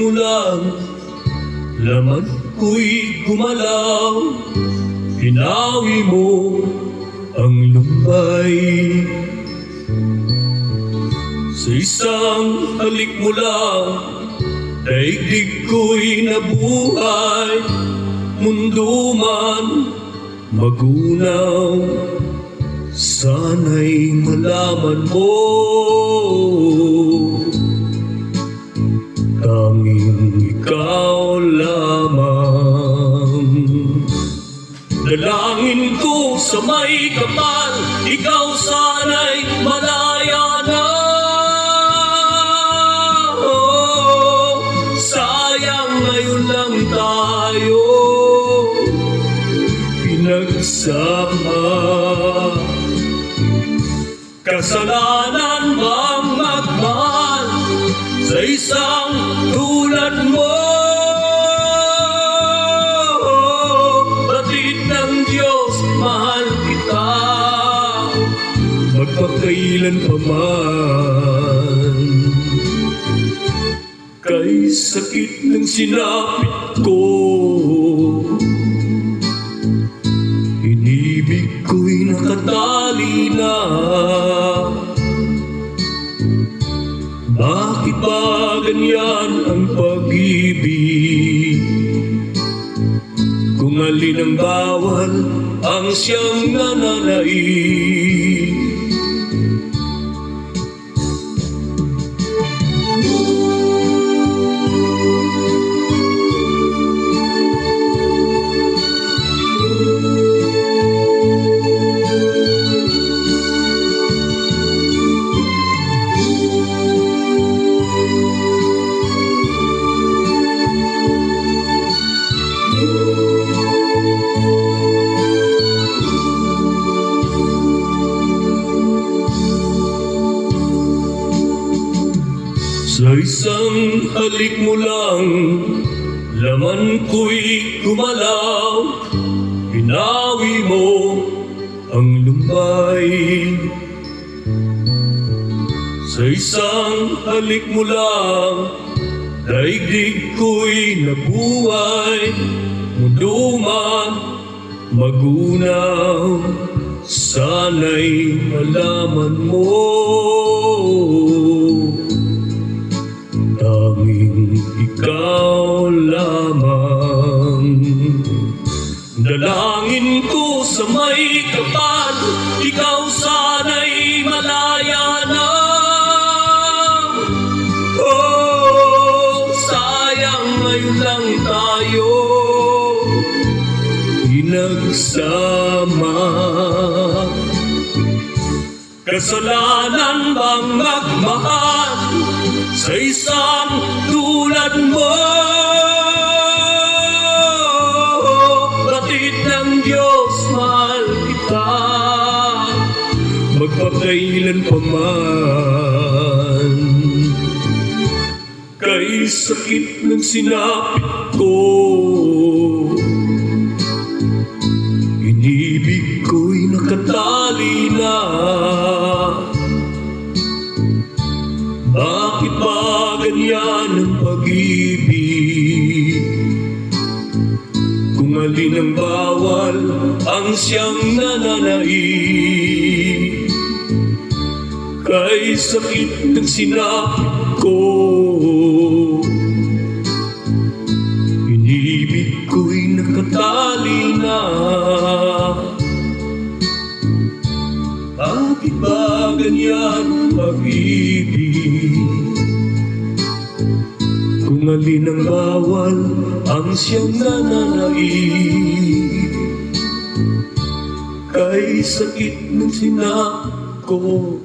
mo lang, laman ko'y gumalaw. Pinawi mo ang lumbay. Sa isang halik mo lang, daigdig ko'y nabuhay. Mundo man magunaw, sana'y malaman mo, tanging ikaw lamang. Dalangin ko sa may kapal, ikaw sana'y malaya na. Oh, sayang ngayon lang tayo pinagsama. Kasalanan bang magmahal sa isang tulad mo? Batid ng Diyos, mahal kita magpakailan pa man. Kay sakit ng sinapit ko, inibig ko'y nakatali na. Bakit ba ganyan ang pag-ibig? Kung alin ang bawal, ang siyang nananaig. Sa isang halik mo lang, laman ko'y gumalaw. Pinawi mo ang lumbay. Sa isang halik mo lang, daigdig ko'y nabuhay. Mundo man magunaw, sana'y malaman mo, tanging ikaw lamang. Dalangin ko sa may kapal, ikaw sana'y malaya na. Oh, sayang ngayon lang tayo pinagsama. Kasalanan bang magmahal sa isang tulad mo? Batid ng Diyos, mahal kita magpakailan pa man. Kay sakit ng sinapit ko, inibig ko'y nakatali na. Bakit ba ganyan ang pag-ibig? Kung alin ang bawal, ang siyang nananaig. Kay sakit ng sinapit ko, inibig ko'y nakatali na. Bakit ba ganyan pag-ibig? Kung alin ang bawal, ang siyang nananaig. Kay sakit ng sinapit ko,